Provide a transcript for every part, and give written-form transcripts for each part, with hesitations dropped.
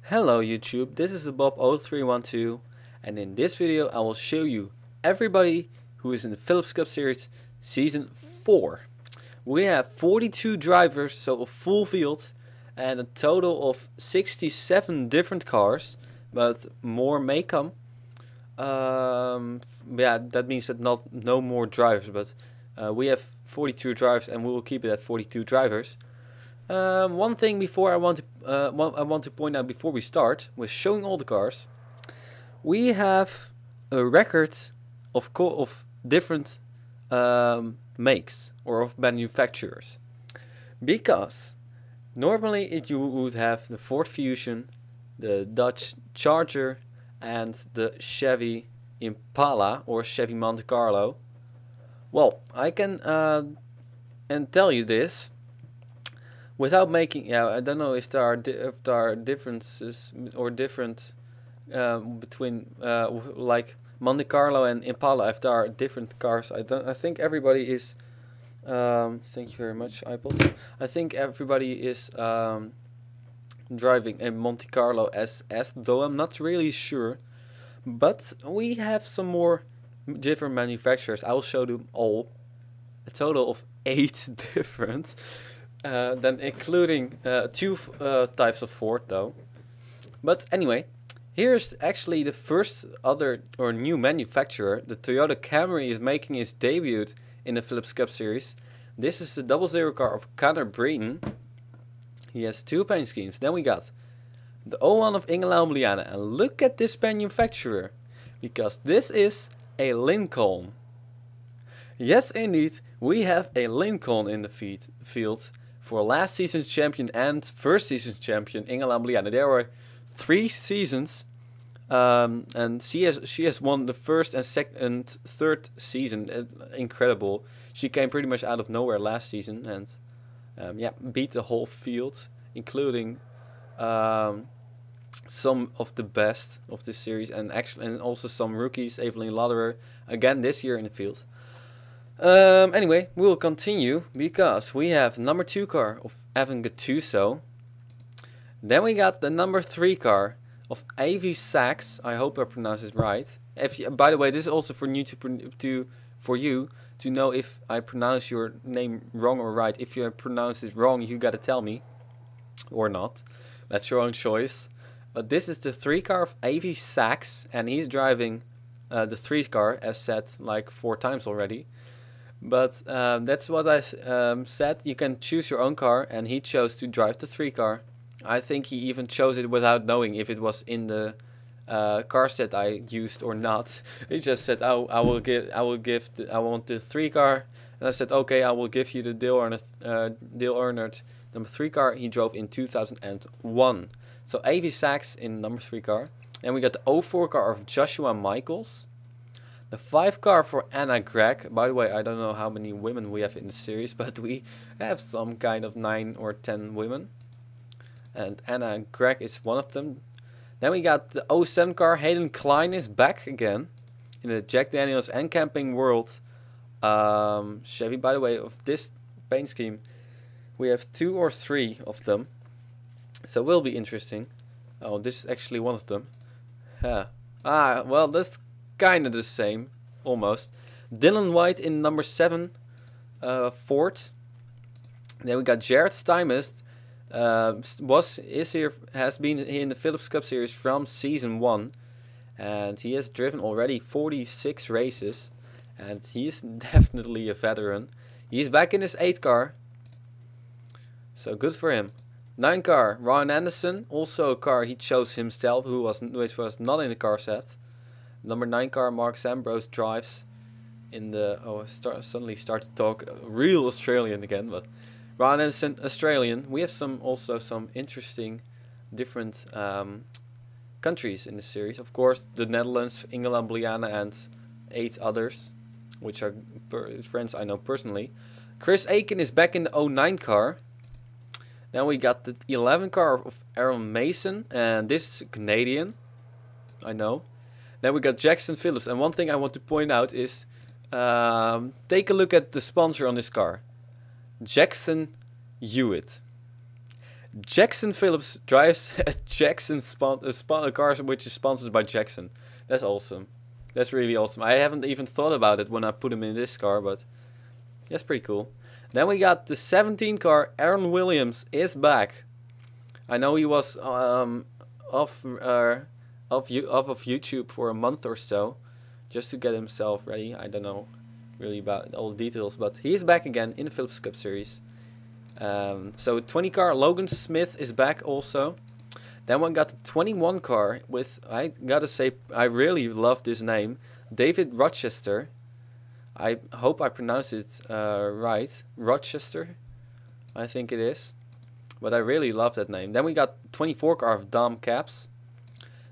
Hello YouTube, this is the Bob0312 and in this video I will show you everybody who is in the Philips Cup Series Season 4. We have 42 drivers, so a full field, and a total of 67 different cars, but more may come. Yeah, that means that no more drivers, but we have 42 drivers and we will keep it at 42 drivers. One thing before I want to point out before we start with showing all the cars, we have a record of different makes or of manufacturers, because normally you would have the Ford Fusion, the Dodge Charger, and the Chevy Impala or Chevy Monte Carlo. Well, I can and tell you this. Without making, yeah, I don't know if there are differences or different between like Monte Carlo and Impala. If there are different cars, I think everybody is. Thank you very much, iPod. I think everybody is driving a Monte Carlo SS, though I'm not really sure. But we have some more different manufacturers. I will show them all. A total of 8 different. Then including two types of Ford though. But anyway, here's actually the first other or new manufacturer. The Toyota Camry is making its debut in the Philips Cup Series. This is the 00 car of Connor Breeden. He has 2 paint schemes. Then we got the 01 of Ingela Liana. And look at this manufacturer, because this is a Lincoln. Yes, indeed, we have a Lincoln in the field. For last season's champion and first season's champion Ingela Liana. There were 3 seasons, and she has won the first and second and third season. Incredible! She came pretty much out of nowhere last season and yeah, beat the whole field, including some of the best of this series, and also some rookies. Evelyn Lauderer again this year in the field. Anyway, we will continue because we have number 2 car of Evan Gattuso. Then we got the number 3 car of Avi Sachs. I hope I pronounced it right. By the way, this is also for you to know if I pronounce your name wrong or right. If you pronounce it wrong, you gotta tell me, or not. That's your own choice. But this is the 3 car of Avi Sachs, and he's driving the 3 car, as said like 4 times already. But that's what I said. You can choose your own car, and he chose to drive the 3 car. I think he even chose it without knowing if it was in the car set I used or not. He just said, "Oh, I want the 3 car," and I said, "Okay, I will give you the Dale Earnhardt number 3 car." He drove in 2001. So Avi Sachs in number 3 car, and we got the 04 car of Joshua Michaels. The 5 car for Anna Gregg. By the way, I don't know how many women we have in the series, but we have some kind of 9 or 10 women. And Anna Gregg is one of them. Then we got the 07 car. Hayden Klein is back again in the Jack Daniels and Camping World Chevy. By the way, of this paint scheme, we have 2 or 3 of them. So it will be interesting. Oh, this is actually one of them. Yeah. Well, that's kind of the same, almost. Dylan White in number 7 Ford. Then we got Jared Stymest. Has been in the Philips Cup Series from season 1, and he has driven already 46 races, and he is definitely a veteran. He's back in his 8 car, so good for him. 9 car Ryan Anderson, also a car he chose himself, which was not in the car set. Number 9 car Mark Ambrose drives in the... Oh, I suddenly start to talk real Australian again, but Ryan Anderson, Australian. We have also some interesting different countries in the series. Of course, the Netherlands, Ingela Liana, and 8 others, which are friends I know personally. Chris Akin is back in the 09 car. Then we got the 11 car of Aaron Mason, and this is Canadian, I know. Then we got Jackson Phillips, and one thing I want to point out is take a look at the sponsor on this car. Jackson Hewitt. Jackson Phillips drives a Jackson a car which is sponsored by Jackson. That's awesome. That's really awesome. I haven't even thought about it when I put him in this car, but that's pretty cool. Then we got the 17 car. Aaron Williams is back. I know he was off of YouTube for a month or so, just to get himself ready. I don't know really about all the details, but he's back again in the Phillips Cup Series. So 20 car Logan Smith is back also. Then we got the 21 car with, I gotta say, I really love this name, David Rochester. I hope I pronounce it right. Rochester, I think it is. But I really love that name. Then we got 24 car of Dom Caps.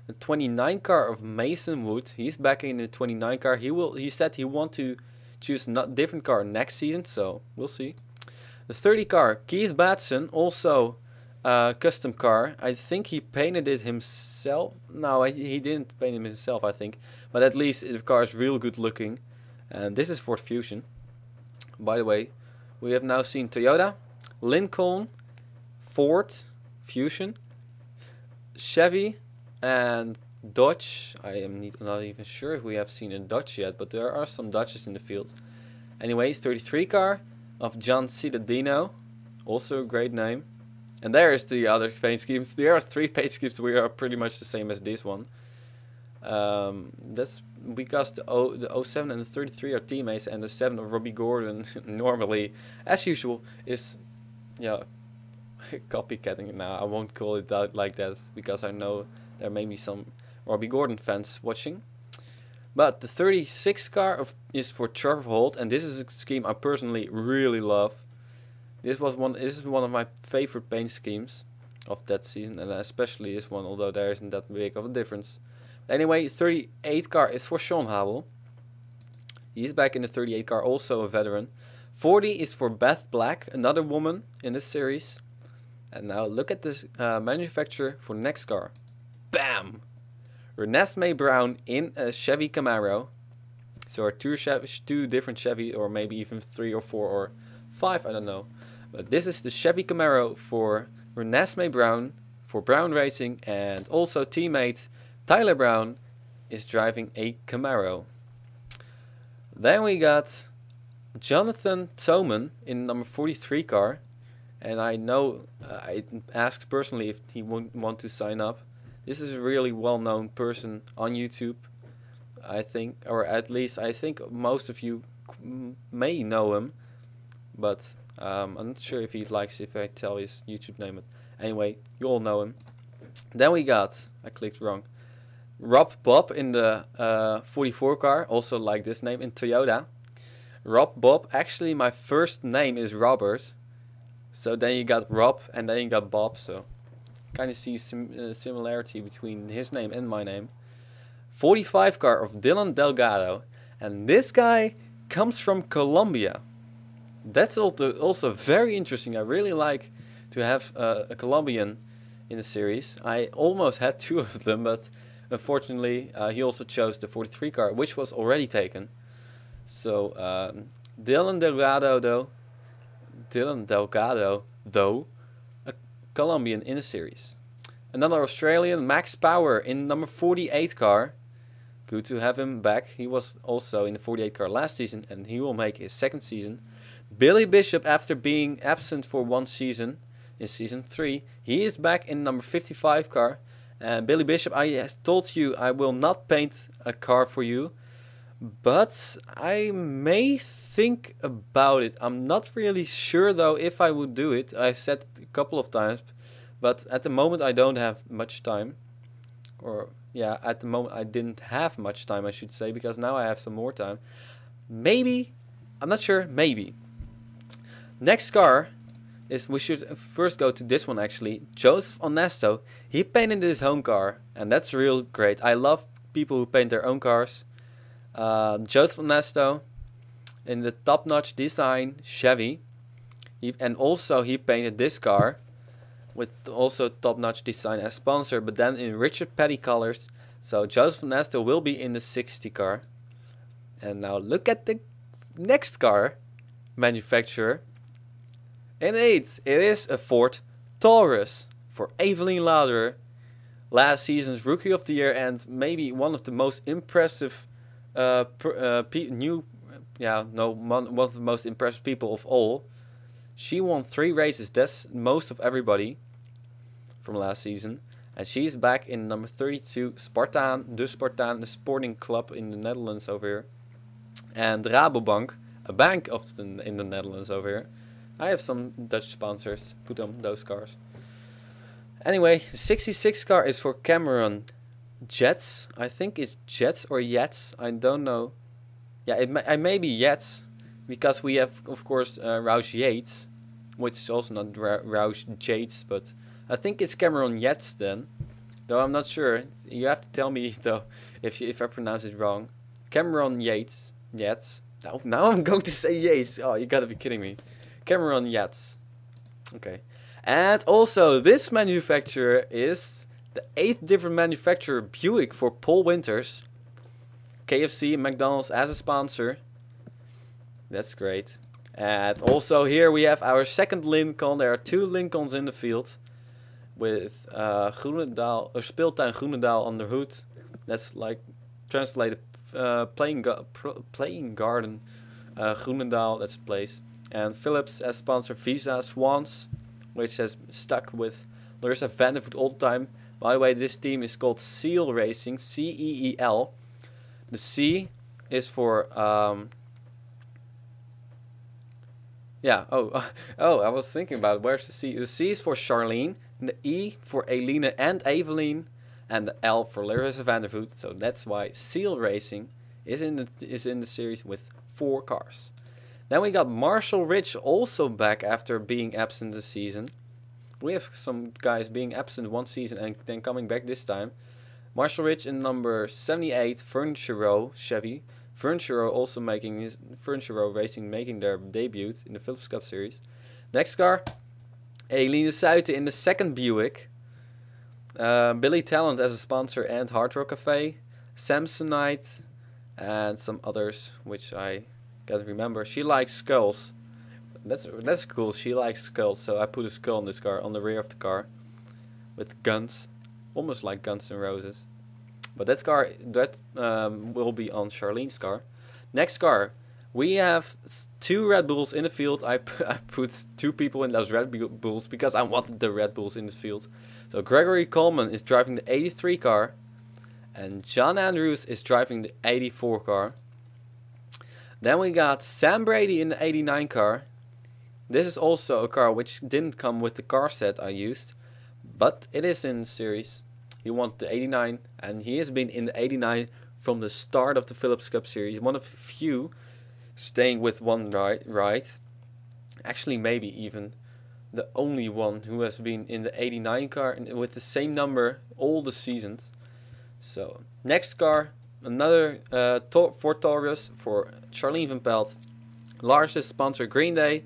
The 29 car of Mason Wood. He's back in the 29 car. He said he want to choose a different car next season, so we'll see. The 30 car, Keith Batson, also custom car. I think he painted it himself. No, he didn't paint it himself, I think. But at least the car is real good looking. And this is Ford Fusion. By the way, we have now seen Toyota, Lincoln, Ford, Fusion, Chevy, and Dodge. I am not even sure if we have seen a Dodge yet, but there are some Dodges in the field. Anyway, 33 car of John Cittadino, also a great name. And there is the other paint schemes. There are 3 paint schemes which are pretty much the same as this one. That's because the 07 and the 33 are teammates, and the 7 of Robbie Gordon normally, as usual, is copycatting. Now I won't call it out like that because I know there may be some Robbie Gordon fans watching. But the 36 car is for Trevor Holt, and this is a scheme I personally really love. This is one of my favorite paint schemes of that season, and especially this one, although there isn't that big of a difference. Anyway, 38 car is for Sean Howell. He's back in the 38 car, also a veteran. 40 is for Beth Black, another woman in this series. And now look at this manufacturer for the next car. Bam! Renesmee Brown in a Chevy Camaro. So are two different Chevy, or maybe even 3 or 4 or 5, I don't know. But this is the Chevy Camaro for Renesmee Brown, for Brown Racing, and also teammate Tyler Brown is driving a Camaro. Then we got Jonathan Thoman in number 43 car. And I know I asked personally if he would want to sign up. This is a really well-known person on YouTube, I think, or at least I think most of you may know him, but I'm not sure if he likes if I tell his YouTube name. But anyway, you all know him. Then we got, I clicked wrong, Rob Bob in the 44 car, also like this name, in Toyota. Rob Bob, actually my first name is Robert. So then you got Rob and then you got Bob, so kind of see similarity between his name and my name. 45 car of Dylan Delgado, and this guy comes from Colombia. That's also very interesting. I really like to have a Colombian in the series. I almost had 2 of them, but unfortunately he also chose the 43 car, which was already taken. So Dylan Delgado, though, a Colombian in the series. Another Australian, Max Power, in number 48 car. Good to have him back. He was also in the 48 car last season, and he will make his 2nd season. Billy Bishop, after being absent for 1 season, in season 3, he is back in number 55 car. And Billy Bishop, I told you I will not paint a car for you, but I may think about it. I'm not really sure though if I would do it. I've said it a couple of times, but at the moment I don't have much time. Or yeah, at the moment I didn't have much time, I should say, because now I have some more time. Maybe, I'm not sure, maybe. Next car is, we should first go to this one actually. Joseph Onesto, he painted his own car, and that's real great. I love people who paint their own cars. Joseph Onesto in the top-notch design Chevy, and also he painted this car with also top-notch design as sponsor, but then in Richard Petty colors. So Joseph Onesto will be in the 60 car. And now look at the next car manufacturer. And it is a Ford Taurus for Evelien Lauderer. Last season's Rookie of the Year and maybe one of the most impressive one of the most impressive people of all. She won 3 races, that's most of everybody from last season. And she's back in number 32, Spartaan, the sporting club in the Netherlands over here. And Rabobank, a bank in the Netherlands over here. I have some Dutch sponsors, put on those cars. Anyway, the 66 car is for Cameron Jets. I think it's Jets or Jets, I don't know. Yeah, it may be Jets, because we have, of course, Roush Yates, which is also not Roush Yates, but I think it's Cameron Yates then, though I'm not sure. You have to tell me though if I pronounce it wrong. Cameron Yates. Now I'm going to say Yates. Oh, you gotta be kidding me. Cameron Yates. Okay. And also, this manufacturer is the 8th different manufacturer, Buick, for Paul Winters. KFC and McDonald's as a sponsor. That's great. And also here we have our second Lincoln. There are 2 Lincolns in the field. With Groenendaal, Speeltuin Groenendaal on the hood. That's like translated playing garden Groenendaal, that's a place. And Philips as sponsor, Visa Swans, which has stuck with Larissa Vandervoort all the time. By the way, this team is called Seal Racing, C-E-E-L. The C is for I was thinking about it. Where's the C? The C is for Charlene, the E for Eline and Evelien, and the L for Larissa Vandervoort. So that's why Seal Racing is in the series with 4 cars. Then we got Marshall Rich also back after being absent this season. We have some guys being absent one season and then coming back this time. Marshall Rich in number 78, Furniture Row Chevy. Furniture Row also making their debut in the Philips Cup Series. Next car, Eline Suiten in the second Buick. Billy Talent as a sponsor and Hard Rock Cafe. Samsonite and some others which I can't remember. She likes skulls. That's cool. She likes skulls, so I put a skull on this car on the rear of the car with guns, almost like Guns N' Roses. But that car will be on Charlene's car. Next car, we have 2 Red Bulls in the field. I put 2 people in those Red Bulls because I wanted the Red Bulls in the field. So Gregory Coleman is driving the 83 car, and John Andrews is driving the 84 car. Then we got Sam Brady in the 89 car. This is also a car which didn't come with the car set I used, but it is in the series. He wanted the 89, and he has been in the 89 from the start of the Philips Cup Series. One of the few staying with one ride. Actually, maybe even the only one who has been in the 89 car with the same number all the seasons. So, next car, another Ford Taurus for Charlene Van Pelt. Lars' sponsor Green Day,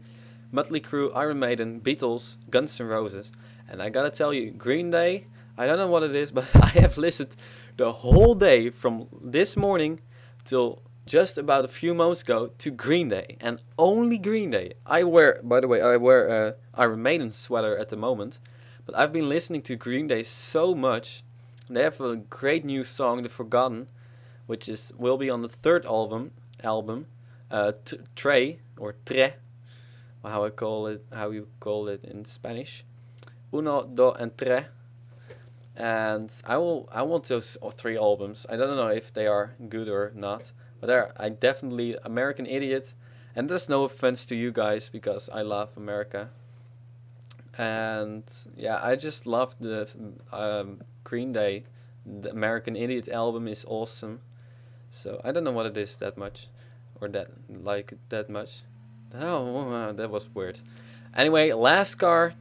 Mötley Crüe, Iron Maiden, Beatles, Guns N' Roses. And I gotta tell you, Green Day, I don't know what it is, but I have listened the whole day from this morning till just about a few moments ago to Green Day, and only Green Day. By the way, I wear a Iron Maiden sweater at the moment, but I've been listening to Green Day so much. They have a great new song, The Forgotten, which will be on the 3rd album, Tre, or Tre, how you call it in Spanish, Uno, Do, and Tre. And I want those 3 albums. I don't know if they are good or not, but I definitely American Idiot, and there's no offense to you guys because I love America. And yeah, I just love the Green Day. The American Idiot album is awesome. So I don't know what it is that much, or that much. Oh, that was weird. Anyway, last car.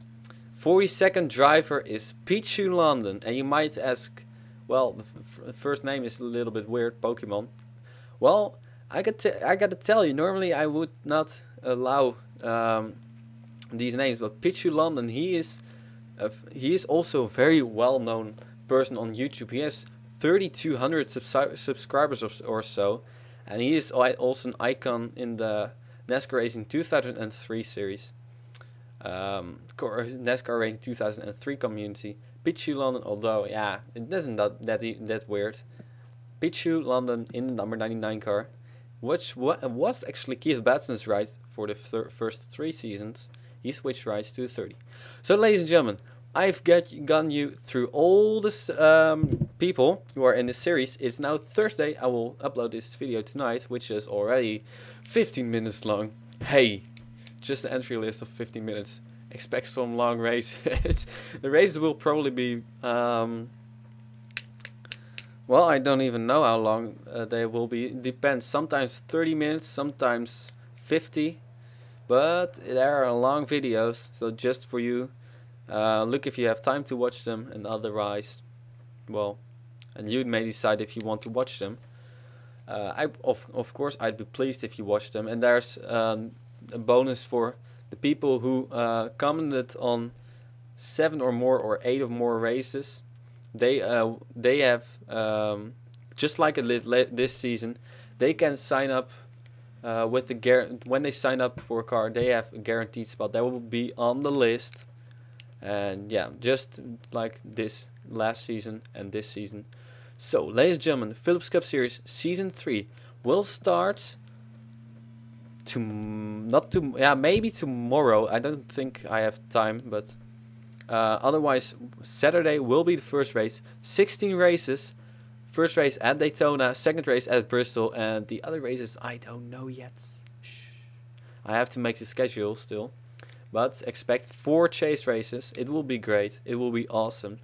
42nd driver is Pichu London, and you might ask, well, the first name is a little bit weird, Pokemon. Well, I gotta tell you, normally I would not allow these names, but Pichu London, he is also a very well-known person on YouTube. He has 3,200 subscribers or so, and he is also an icon in the NASCAR Racing 2003 series. NASCAR Racing 2003 community. Pichu London, although yeah, it isn't that weird. Pichu London in the number 99 car, which was actually Keith Batson's ride for the first 3 seasons. He switched rides to 30. So, ladies and gentlemen, I've gotten you through all this people who are in this series. It's now Thursday. I will upload this video tonight, which is already 15 minutes long. Hey, just the entry list of 15 minutes. Expect some long races. The races will probably be, well, I don't even know how long they will be. It depends. Sometimes 30 minutes, sometimes 50. But there are long videos, so just for you. Look if you have time to watch them, and otherwise, well, and you may decide if you want to watch them. Of course, I'd be pleased if you watch them. And there's a bonus for the people who commented on 7 or more or 8 or more races. They have just like this season, they can sign up with the when they sign up for a car, they have a guaranteed spot that will be on the list. And yeah, just like this last season and this season. So, ladies and gentlemen, Phillips Cup Series Season 3 will start maybe tomorrow. I don't think I have time, but otherwise Saturday will be the first race. 16 races. First race at Daytona, second race at Bristol, and the other races I don't know yet. Shh. I have to make the schedule still. But expect 4 chase races. It will be great. It will be awesome.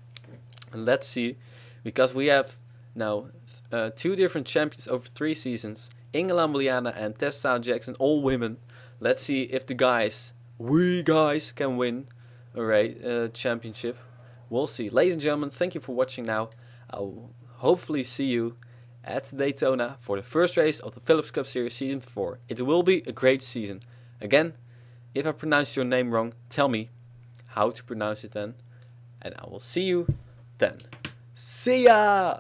And let's see, because we have now 2 different champions over 3 seasons. Inge Lambliana and Tessa Jackson, all women. Let's see if we guys can win a championship. We'll see. Ladies and gentlemen, thank you for watching now. I'll hopefully see you at Daytona for the first race of the Phillips Cup Series Season 4. It will be a great season. Again, if I pronounce your name wrong, tell me how to pronounce it then. And I will see you then. See ya!